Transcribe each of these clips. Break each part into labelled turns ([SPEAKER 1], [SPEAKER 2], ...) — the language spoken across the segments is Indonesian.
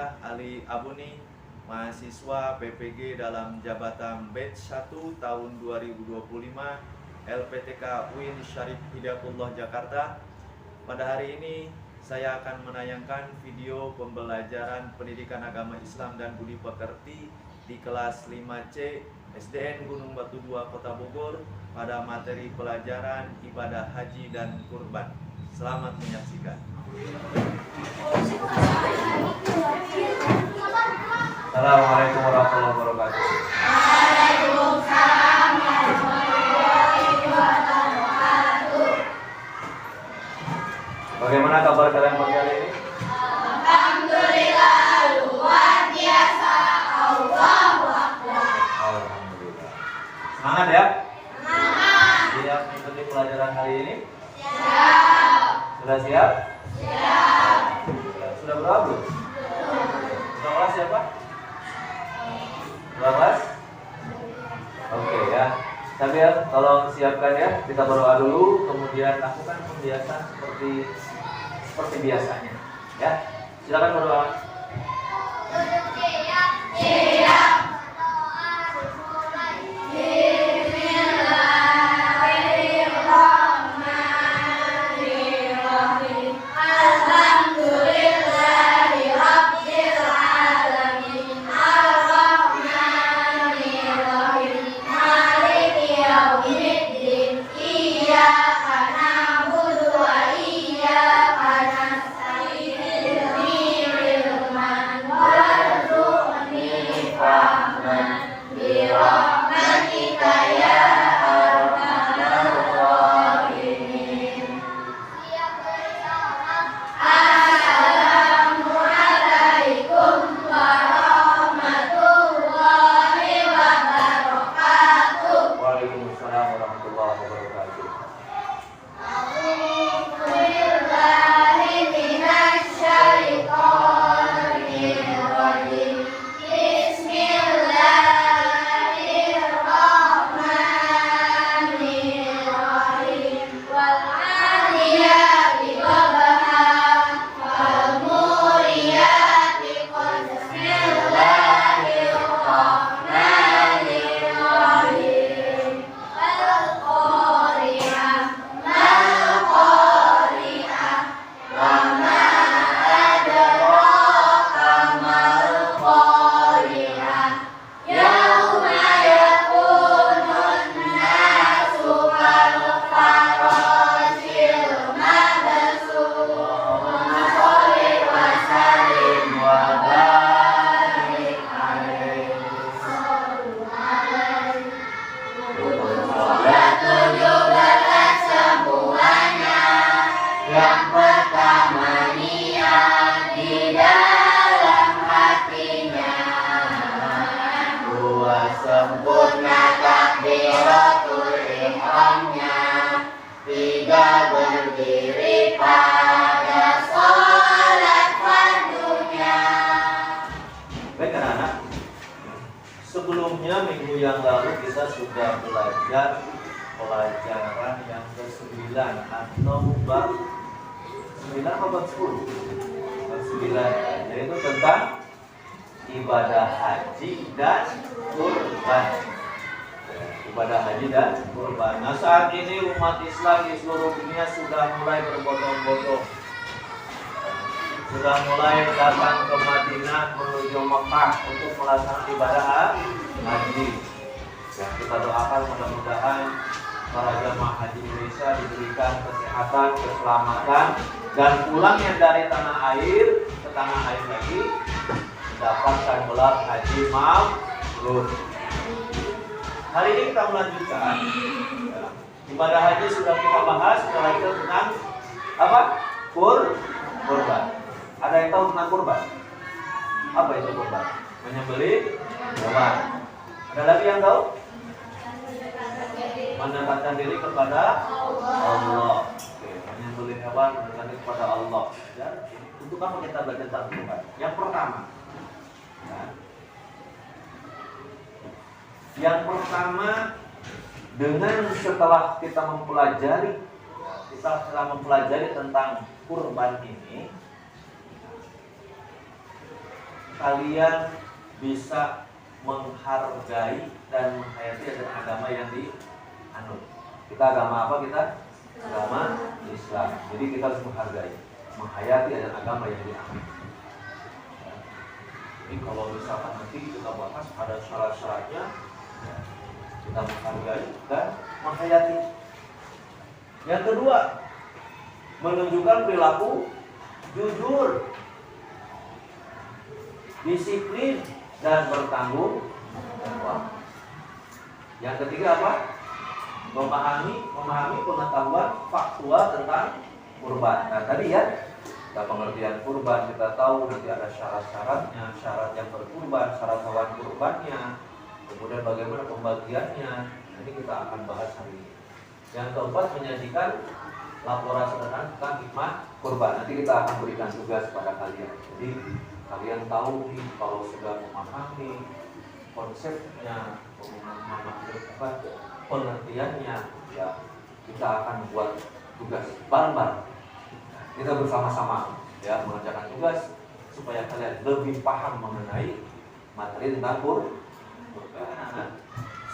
[SPEAKER 1] saya Ali Abuni, mahasiswa PPG dalam jabatan Batch 1 tahun 2025 LPTK UIN Syarif Hidayatullah Jakarta. Pada hari ini saya akan menayangkan video pembelajaran pendidikan agama Islam dan budi pekerti di kelas 5C SDN Gunung Batu 2 Kota Bogor pada materi pelajaran ibadah haji dan kurban. Selamat menyaksikan. Assalamualaikum warahmatullahi wabarakatuh.
[SPEAKER 2] Waalaikumsalam warahmatullahi wabarakatuh.
[SPEAKER 1] Bagaimana kabar kalian pagi hari ini?
[SPEAKER 2] Alhamdulillah luar biasa. Allahu Akbar.
[SPEAKER 1] Alhamdulillah. Semangat ya?
[SPEAKER 2] Semangat.
[SPEAKER 1] Siap mengikuti pelajaran hari ini?
[SPEAKER 2] Siap.
[SPEAKER 1] Sudah siap?
[SPEAKER 2] Siap.
[SPEAKER 1] Sudah berapa belum? Sudah kelas siapa? Sudah kelas? Oke ya. Tapi ya, tolong siapkan ya. Kita berdoa dulu, kemudian lakukan pembiasaan seperti biasanya. Ya, silakan berdoa.
[SPEAKER 2] Siap. Bismillahirrahmanirrahim. Alhamdulillahi rabbil alamin. Ar-Rahmanirrahim. Maliki yaumiddin. Iyyaka na'budu wa iyyaka nasta'in. Ihdinas siratal warzuqni fahman birahmatika ya arhamar rahimin. Assalamualaikum warahmatullahi wabarakatuh.
[SPEAKER 1] Waalaikumsalam warahmatullahi wabarakatuh.
[SPEAKER 2] A'udzu billahi minasy syaithanir rajim. Bismillahirrahmanirrahim. Wal 'adiyati dhabha wal muriyati qadha. Bismillahirrahmanirrahim. Al qari'ah mal qari'ah wa ma adraka mal qari'ah. Yauma yakunun nasu kal farasil mabsus. Sholli wa sallim wa barik alaihi. Sholat 17 semuanya. Yang pertama niat di dalam hatinya. Dua sempurna takbiratul ihramnya. Tiga berdiri pada sholat fardunya.
[SPEAKER 1] Baik anak-anak, sebelumnya minggu yang lalu kita sudah belajar pelajaran yang ke-9 atau bab 9 atau bab 10? Bab 9, yaitu tentang ibadah haji dan kurban. Ibadah haji dan kurban. Nah, saat ini umat Islam di seluruh dunia sudah mulai berbondong-bondong, sudah mulai datang ke Madinah menuju Mekah untuk melaksanakan ibadah haji. Ya, kita doakan mudah-mudahan para jemaah haji Indonesia diberikan kesehatan, keselamatan, dan pulangnya dari tanah air ke tanah air lagi mendapatkan gelar haji mabrur. Hari ini kita melanjutkan ya, ibadah haji sudah kita bahas. Setelah itu tentang apa? Kurban. Ada yang tahu tentang kurban? Apa itu kurban? Menyembelih hewan. Ada lagi yang tahu? Mendekatkan diri kepada Allah. Oke, menyembelih hewan, mendekatkan diri kepada Allah. Dan untuk apa kita belajar tentang kurban? Yang pertama, ya, yang pertama dengan setelah kita mempelajari tentang kurban ini, kalian bisa menghargai dan menghayati ajaran agama yang dianut. Kita agama apa kita? Agama Islam. Jadi kita harus menghargai, menghayati ajaran agama yang dianut. Jadi kalau misalkan nanti kita bahas ada syarat-syaratnya, ya, kita menghargai dan menghayati. Yang kedua, menunjukkan perilaku jujur, disiplin, dan bertanggung jawab. Yang ketiga apa? Memahami pengetahuan faktual tentang kurban. Nah tadi ya, kita pengertian kurban, kita tahu nanti ada syarat-syaratnya, syarat yang berkurban, syarat hewan kurbannya, kemudian bagaimana pembagiannya. Nanti kita akan bahas hari ini. Yang keempat, menyajikan laporan sederhana tentang hikmah kurban. Nanti kita akan berikan tugas pada kalian. Jadi kalian tahu nih, kalau sudah memahami konsepnya, memahami pengertiannya, ya kita akan buat tugas bareng-bareng. Kita bersama-sama ya mengerjakan tugas supaya kalian lebih paham mengenai materi tentang kurban. Nah,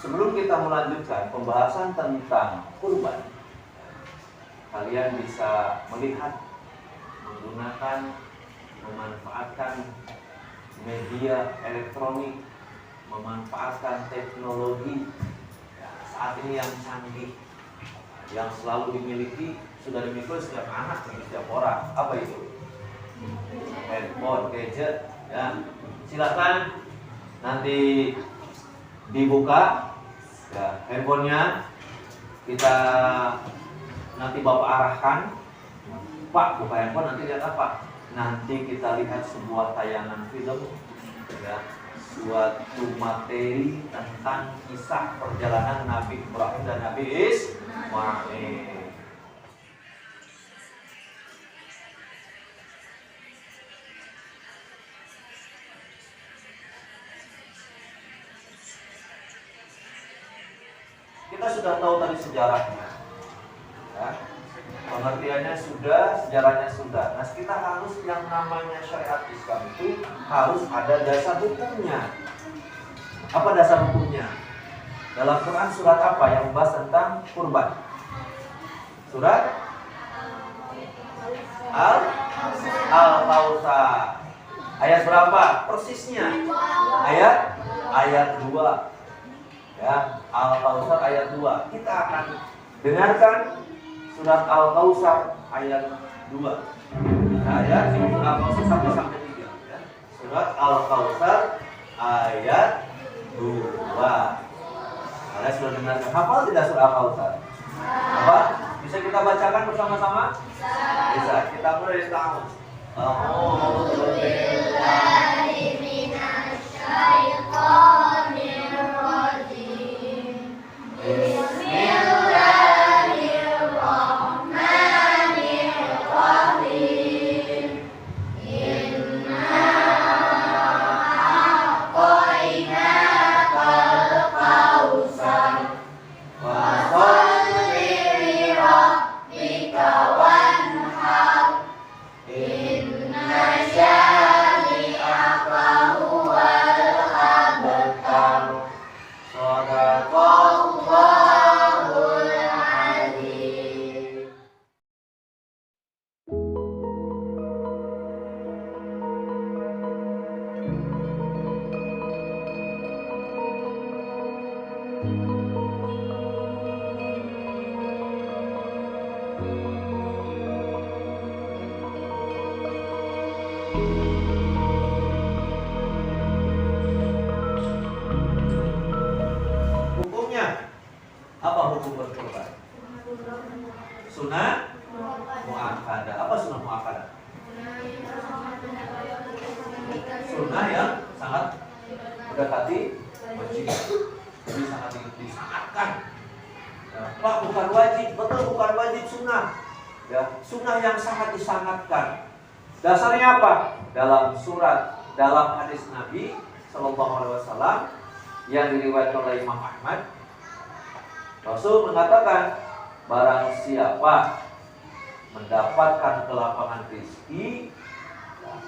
[SPEAKER 1] sebelum kita melanjutkan pembahasan tentang kurban, kalian bisa melihat, menggunakan, memanfaatkan media elektronik, memanfaatkan teknologi ya, saat ini yang canggih, yang selalu dimiliki, sudah dimiliki setiap anak, setiap orang. Apa itu? Handphone, gadget. Ya, silakan nanti dibuka ya, handphonenya. Kita nanti Bapak arahkan, Pak buka handphone, nanti lihat apa? Nanti kita lihat sebuah tayangan film ya, suatu materi tentang kisah perjalanan Nabi Ibrahim dan Nabi Ismail. Kita sudah tahu tadi sejarahnya ya. Pengertiannya sudah, sejarahnya sudah. Nah, kita harus yang namanya syariat Islam itu harus ada dasar hukumnya. Apa dasar hukumnya? Dalam Quran surat apa yang membahas tentang kurban? Surat Al-Kautsar. Ayat berapa? Persisnya. Ayat 2. Ya, Al-Kautsar ayat 2. Kita akan dengarkan surat Al-Kautsar ayat 2. Ayat Al-Kautsar sampai 3 ya. Surat Al-Kautsar ayat 2. Kalian sudah dengarkan? Hafal tidak surat Al-Kautsar? Apa? Bisa kita bacakan bersama-sama? Bisa. Kita mulai dari tahun. A'udzu billahi minasy syaithanir rajim. Hukumnya apa hukum berkurban? Sunnah muakkadah. Apa sunnah muakkadah? Sunnah yang sangat mendekati wajib. Jadi sangat disangatkan. Ya, Pak bukan wajib, betul bukan wajib, sunnah. Ya, sunnah yang sangat disangatkan. Dasarnya apa? Dalam hadis Nabi Sallallahu Alaihi Wasallam yang diriwayatkan oleh Imam Ahmad, Rasul mengatakan, barang siapa mendapatkan kelapangan rezeki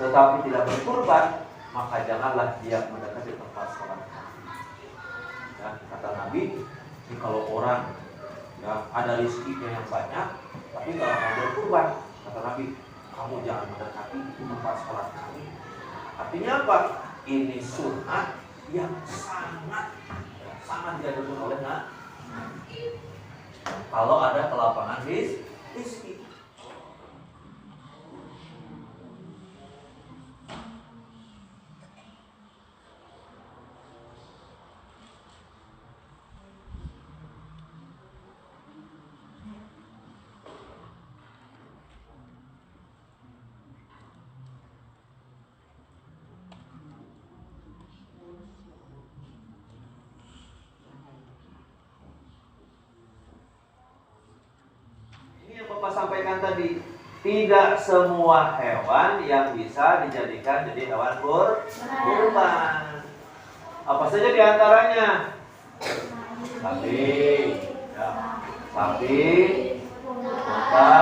[SPEAKER 1] tetapi tidak berkurban, maka janganlah dia mendekati tempat sholat kami. Ya, kata Nabi, ini kalau orang ya ada rezekinya yang banyak, tapi kalau mau berkurban, kata Nabi, kamu jangan mendekati tempat sholat kami. Artinya apa? Ini sunnah yang sangat dianjurkan oleh Nabi. Kalau ada kelapangan rezeki. Bapak sampaikan tadi, tidak semua hewan yang bisa dijadikan jadi hewan kurban. Apa saja diantaranya? Sapi, ya. Sapi, unta,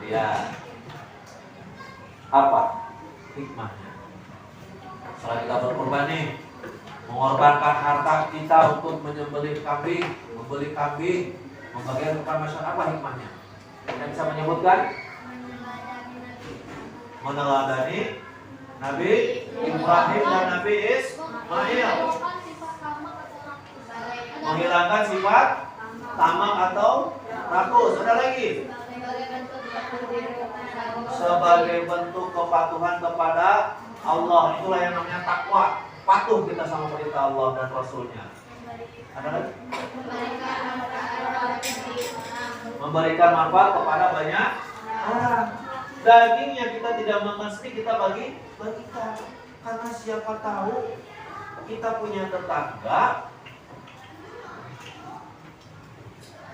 [SPEAKER 1] ya, apa hikmahnya? Setelah kita berkorban nih, mengorbankan harta kita untuk menyembelih kambing, membeli kambing, membagikan masyarakat, apa hikmahnya? Kita bisa menyebutkan? Meneladani Nabi Ibrahim dan Nabi Ismail, menghilangkan sifat tamak atau rakus. Ada lagi? Sebagai bentuk kepatuhan kepada Allah. Itulah yang namanya takwa. Patuh kita sama perintah Allah dan Rasulnya. Ada lagi? Memberikan manfaat kepada banyak orang. Dagingnya kita tidak makan sendiri, kita bagikan. Karena siapa tahu kita punya tetangga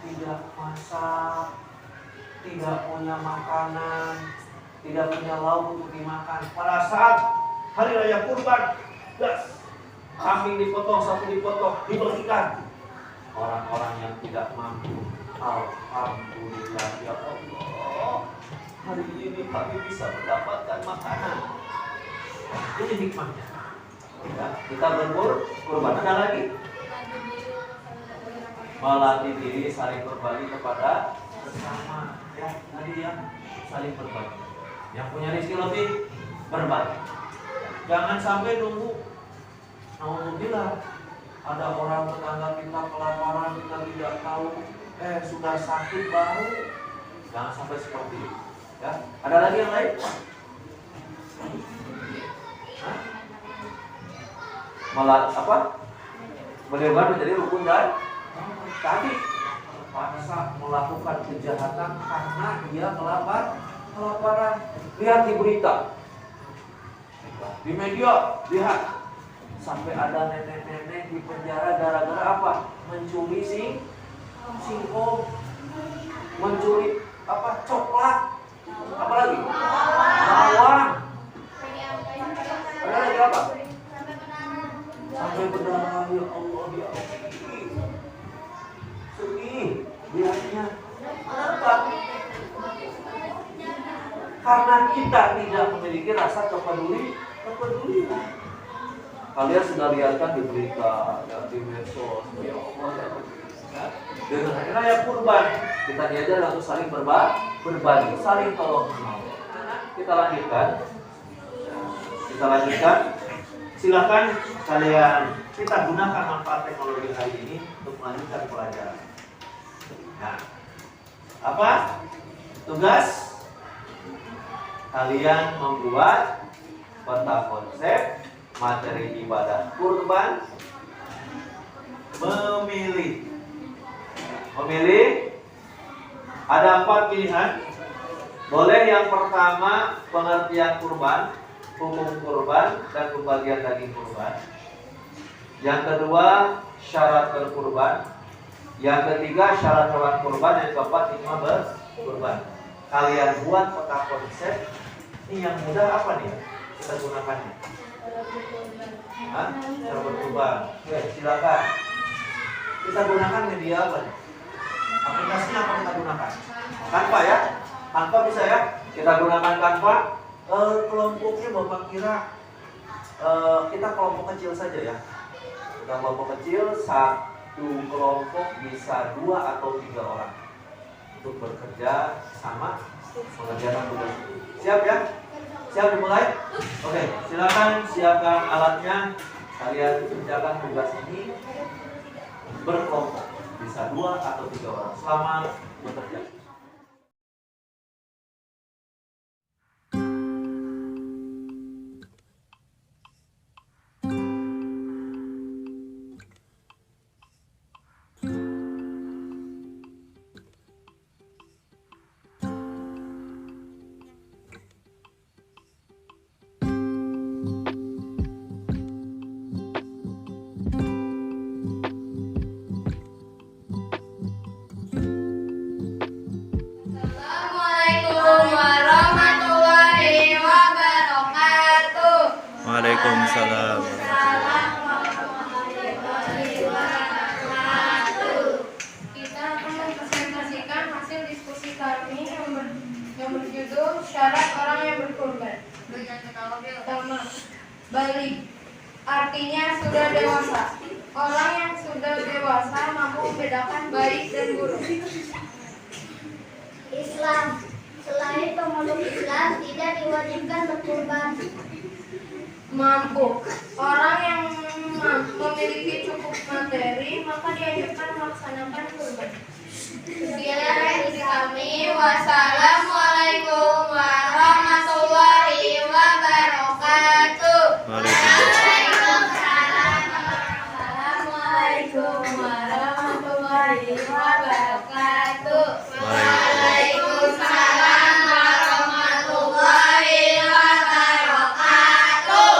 [SPEAKER 1] tidak masak, tidak punya makanan, tidak punya lauk untuk dimakan. Pada saat hari raya kurban, kambing dipotong, satu dipotong, dibagikan orang-orang yang tidak mampu. Alhamdulillah ya Allah, hari ini kami bisa mendapatkan makanan. Ini hikmahnya. Ya, kita berkurban. Ada lagi? Melatih diri saling berbagi kepada sesama. Ya, tadi ya, saling berbagi. Yang punya rezeki lebih, berbagi. Jangan sampai nunggu. Alhamdulillah, ada orang tetangga kita kelaparan, kita tidak tahu, sudah sakit baru. Jangan sampai seperti itu. Ya, ada lagi yang lain? Hah? Malah apa? Bagaimana menjadi rukun dan tadi pada saat melakukan kejahatan karena dia kelaparan. Lihat di berita, di media, lihat sampai ada nenek-nenek di penjara gara-gara apa? Mencuri singkong, mencuri apa? Coklat, apa lagi? Bawang. Ada lagi apa? Sampai berdarah, ya Allah, ya Allah. Sedih lihatnya. Kenapa? Karena kita tidak memiliki rasa kepedulian. Kalian sudah lihatkan di berita, ya, di medsos, ya Allah, ya Allah. Dengan hari raya kurban, kita diajar untuk saling berbagi, saling tolong menolong. Kita lanjutkan. Silakan kalian, kita gunakan manfaat teknologi hari ini untuk melanjutkan pelajaran. Nah, apa tugas kalian? Membuat peta konsep materi ibadah kurban, memilih ada 4 pilihan. Boleh yang pertama pengertian kurban, hukum kurban dan pembagian daging kurban. Yang kedua syarat berkurban. Yang ketiga syarat hewan kurban. Yang keempat hikmah berkurban. kalian buat peta konsep. Ini yang mudah apa nih kita gunakannya? Hah? Cara berubah. Oke, silakan. Kita gunakan media apa nih? Aplikasinya apa kita gunakan? Canva ya? Canva bisa ya? Kita gunakan Canva. Kelompoknya Bapak kira kita kelompok kecil saja ya. Kita kelompok kecil, satu kelompok bisa 2 atau 3 orang untuk bekerja sama mengerjakan tugas. Siap ya? Siap dimulai? Oke, silakan siapkan alatnya. Kalian kerjakan tugas ini berkelompok, bisa 2 atau 3 orang. Selamat bekerja.
[SPEAKER 2] Assalamualaikum warahmatullahi wabarakatuh.
[SPEAKER 3] Waalaikumsalam.
[SPEAKER 2] Kita akan mempresentasikan hasil diskusi kami yang berjudul syarat orang yang berkorban. Pertama, balik. Artinya sudah dewasa. Orang yang sudah dewasa mampu membedakan baik dan buruk.
[SPEAKER 4] Islam. Selain pemeluk Islam tidak diwajibkan berkurban.
[SPEAKER 2] Mampu. Orang yang memiliki cukup materi maka dianjurkan melaksanakan kurban. Sekian dari kami. Wassalamualaikum warahmatullahi wabarakatuh. Assalamualaikum warahmatullahi wabarakatuh. Waalaikumsalam warahmatullahi wabarakatuh.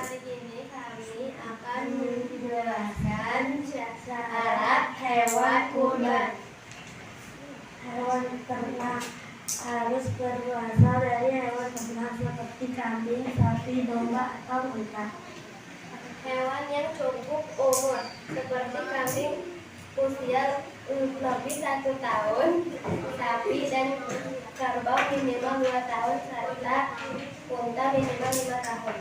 [SPEAKER 4] Hari ini kami akan menjelaskan syarat hewan kurban. Hewan ternak harus berasal dari hewan ternak seperti kambing, sapi, domba, atau unta. Hewan yang cukup umur seperti kambing usia lebih 1 tahun, sapi dan kerbau minimal 2 tahun, serta unta minimal 5 tahun.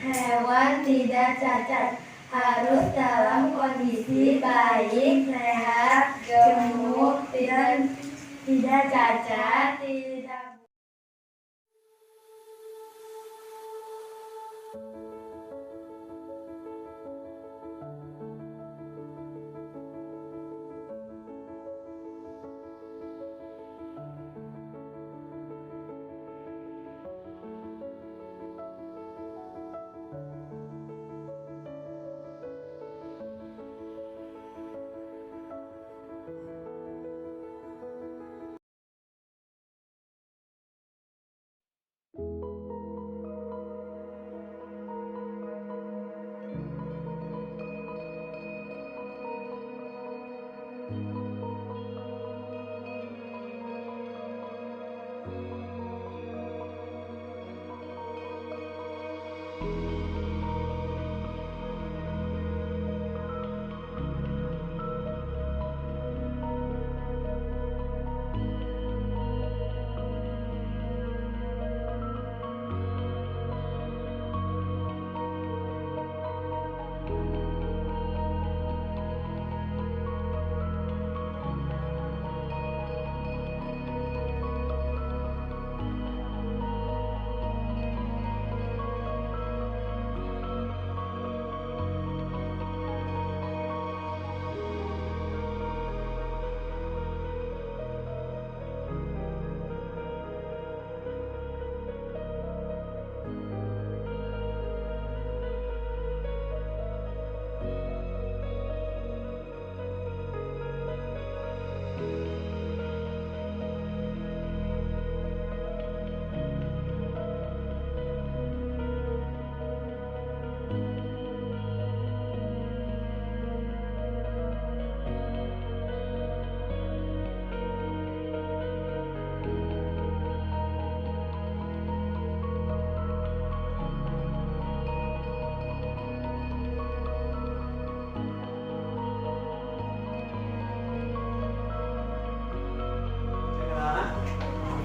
[SPEAKER 4] Hewan tidak cacat harus dalam kondisi baik, sehat, gemuk, dan tidak cacat, tidak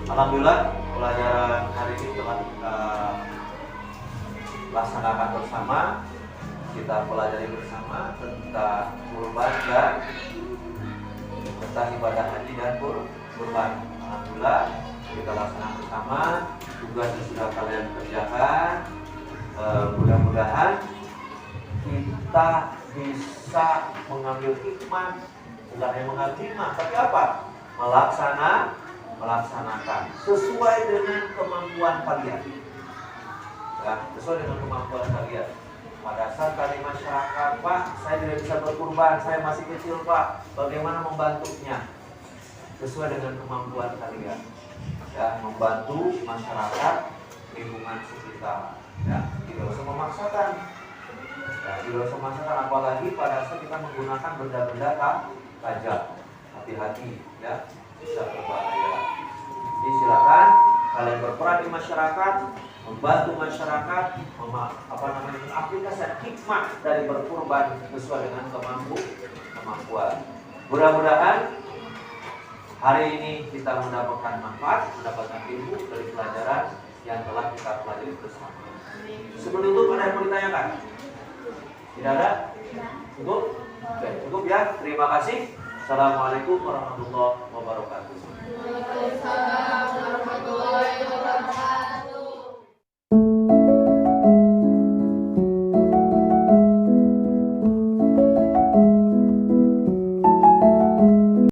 [SPEAKER 1] Alhamdulillah pelajaran hari ini telah kita laksanakan bersama. Kita pelajari bersama tentang kurban dan tentang ibadah haji dan kurban. Alhamdulillah kita laksanakan bersama. Tugas yang sudah kalian kerjakan, mudah-mudahan kita bisa mengambil hikmah, bukan hanya mengambil hikmah, tapi apa? Melaksanakan sesuai dengan kemampuan kalian. Ya, sesuai dengan kemampuan kalian. Pada saat kalian masyarakat, Pak, saya tidak bisa berkurban, saya masih kecil, Pak. Bagaimana membantunya? Sesuai dengan kemampuan kalian. Ya, membantu masyarakat lingkungan sekitar. Ya, tidak usah memaksakan. Ya, tidak usah memaksakan, apalagi pada saat kita menggunakan benda-benda tajam. Hati-hati, ya, bisa berbahaya. Jadi silakan kalian berperan di masyarakat, membantu masyarakat, mengaplikasikan hikmah dari berkurban sesuai dengan kemampuan. Mudah-mudahan hari ini kita mendapatkan manfaat, mendapatkan ilmu dari pelajaran yang telah kita pelajari bersama. Sebelum itu ada yang mau ditanyakan? Tidak ada? Cukup? Oke, cukup ya. Terima kasih. Assalamualaikum warahmatullahi wabarakatuh.
[SPEAKER 2] Waalaikumsalam.